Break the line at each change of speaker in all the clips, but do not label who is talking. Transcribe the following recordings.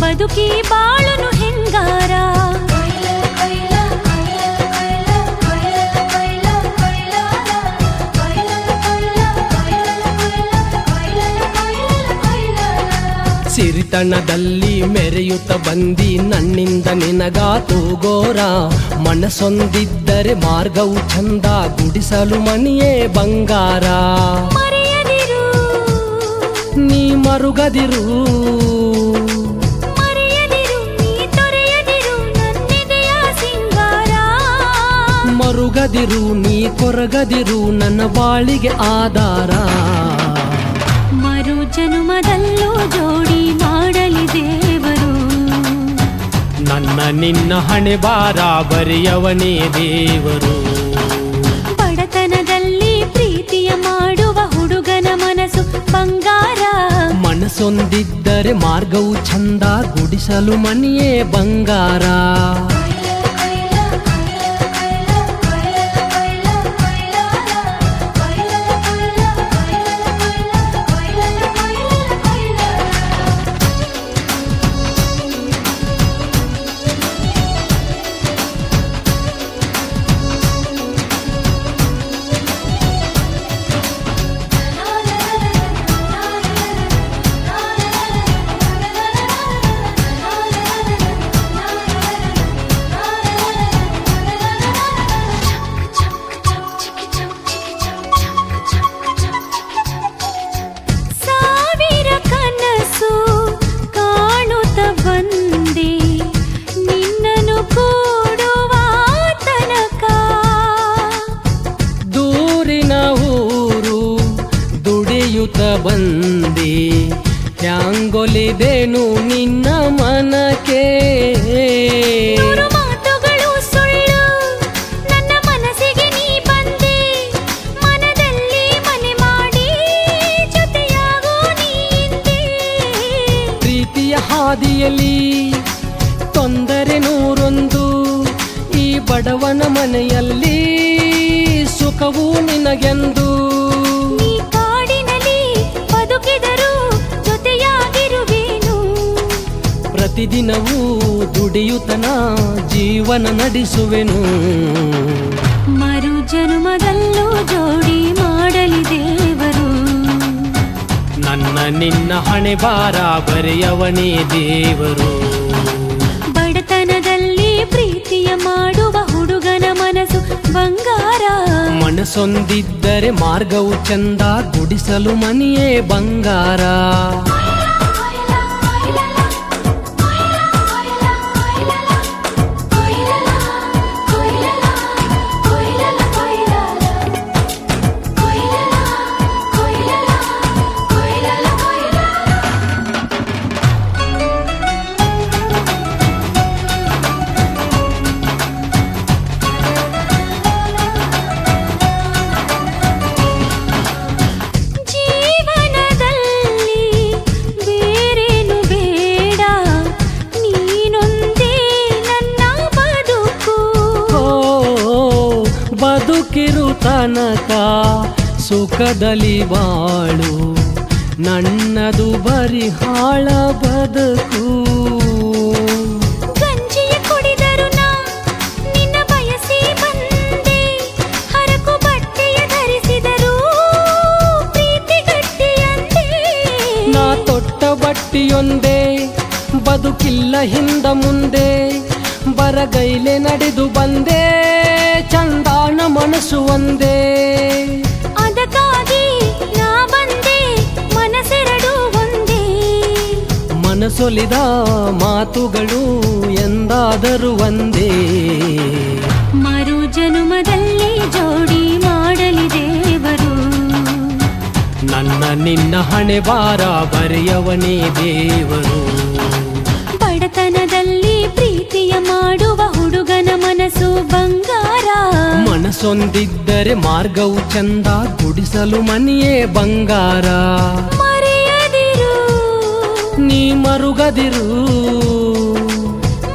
ಬದುಕಿ ಬಾಳುನು ಹೆಂಗಾರ.
ಸಿರಿತನದಲ್ಲಿ ಮೆರೆಯುತ್ತ ಬಂದಿ ನನ್ನಿಂದ ನಿನಗಾತು ಗೋರ. ಮನಸ್ಸೊಂದಿದ್ದರೆ ಮಾರ್ಗವು ಚಂದ, ಗುಡಿಸಲು ಮನೆಯೇ ಬಂಗಾರ.
ಮರೆಯದಿರು
ನೀ ಮರುಗದಿರು,
ಮರೆಯದಿರು ನೀ ತೊರೆಯದಿರು ನನ್ನೆದೆಯ ಸಿಂಗಾರ.
ಮರುಗದಿರು ನೀ ಕೊರಗದಿರು ನನ್ನ ಬಾಳಿಗೆ ಆಧಾರ.
ಮರು ಜನುಮದಲ್ಲೂ ಜೋಡಿ ಮಾಡಲಿ ದೇವರು.
ನನ್ನ ನಿನ್ನ ಹಣೆ ಬಾರ ಬರೆಯವನೇ ದೇವರು.
ಬಡತನದಲ್ಲಿ ಪ್ರೀತಿಯ ಮಾಡುವ ಹುಡುಗನ ಮನಸ್ಸು ಬಂಗಾರ.
ಮನಸ್ಸೊಂದಿದ್ದರೆ ಮಾರ್ಗವು ಚಂದ, ಗುಡಿಸಲು ಮನೆಯೇ ಬಂಗಾರ. ಬಂದೆ ಹ್ಯಾಂಗೊಲಿದೇನು ನಿನ್ನ ಮನಕ್ಕೆ.
ಮಾತುಗಳು ಸುಳ್ಳು ನನ್ನ ಮನಸ್ಸಿಗೆ ನೀ ಬಂದೆ. ಮನದಲ್ಲಿ ಮನೆ ಮಾಡಿ ಜೊತೆಯಾಗೋ ನೀಂದೆ.
ಪ್ರೀತಿಯ ಹಾದಿಯಲ್ಲಿ ತೊಂದರೆ ನೂರೊಂದು, ಈ ಬಡವನ ಮನೆಯಲ್ಲಿ ಸುಖವೂ ನಿನಗೆಂದು. ಪ್ರತಿದಿನವೂ ದುಡಿಯುತ್ತನ ಜೀವನ ನಡೆಸುವೆನು.
ಮರು ಜನುಮದಲ್ಲೂ ಜೋಡಿ ಮಾಡಲಿ ದೇವರು.
ನನ್ನ ನಿನ್ನ ಹಣೆ ಬಾರ ಬರೆಯವನೇ ದೇವರು.
ಬಡತನದಲ್ಲಿ ಪ್ರೀತಿಯ ಮಾಡುವ ಹುಡುಗನ ಮನಸ್ಸು ಬಂಗಾರ.
ಮನಸ್ಸೊಂದಿದ್ದರೆ ಮಾರ್ಗವು ಚಂದ, ಗುಡಿಸಲು ಮನೆಯೇ ಬಂಗಾರ. ಬದುಕಿರು ತನಕ ಸುಖದಲ್ಲಿ ಬಾಳು, ನನ್ನದು ಬರಿ ಹಾಳ ಬದುಕು.
ಗಂಜಿಯ ಕುಡಿದರು ನಾ ನಿನ್ನ ಬಯಸಿ ಬಂದೆ. ಹರಕು ಬಟ್ಟೆಯ ಧರಿಸಿದರು ಪ್ರೀತಿ ಗಟ್ಟಿಯಂತೆ.
ನಾ ತೊಟ್ಟ ಬಟ್ಟಿಯೊಂದೇ ಬದುಕಿಲ್ಲ ಹಿಂದ ಮುಂದೆ. ಬರಗೈಲೆ ನಡೆದು ಬಂದೆ ಚಂದಾನ ಮನಸ್ಸು ಒಂದೇ.
ಅದಕ್ಕಾಗಿ ನಾ ಬಂದೆ ಮನಸ್ಸೆರಡು ಒಂದೇ.
ಮನಸೊಲಿದ ಮಾತುಗಳು ಎಂದಾದರೂ ಒಂದೇ.
ಮರು ಜನುಮದಲ್ಲಿ ಜೋಡಿ ಮಾಡಲಿ ದೇವರು.
ನನ್ನ ನಿನ್ನ ಹಣೆ ಬಾರ ಬರೆಯವನೇ ದೇವರು.
ಬಡತನದಲ್ಲಿ ಪ್ರೀತಿಯ ಮಾಡುವ ಹುಡುಗನ ಮನಸ್ಸು ಬಂಗಾರ.
ಮನಸ್ಸೊಂದಿದ್ದರೆ ಮಾರ್ಗವು ಚಂದ, ಗುಡಿಸಲು ಮನೆಯೇ ಬಂಗಾರ.
ಮರೆಯದಿರು
ನೀ ಮರುಗದಿರು,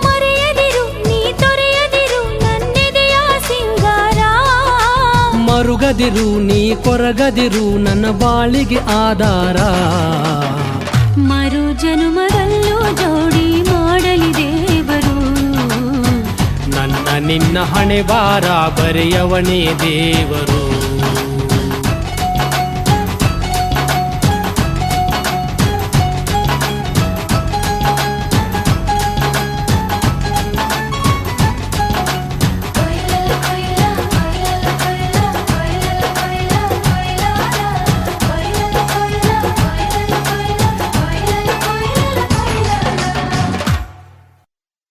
ಮರೆಯದಿರು ನೀ ತೊರೆಯದಿರು ನನ್ನೆದೆಯ ಸಿಂಗಾರ.
ಮರುಗದಿರು ನೀ ಕೊರಗದಿರು ನನ್ನ ಬಾಳಿಗೆ ಆಧಾರ.
ಮರು ಜನುಮದಲ್ಲೂ ಜೋಡಿ
ನಿನ್ನ ಹಣೆ ಬಾರ ಬರೆಯವನೇ ದೇವರು.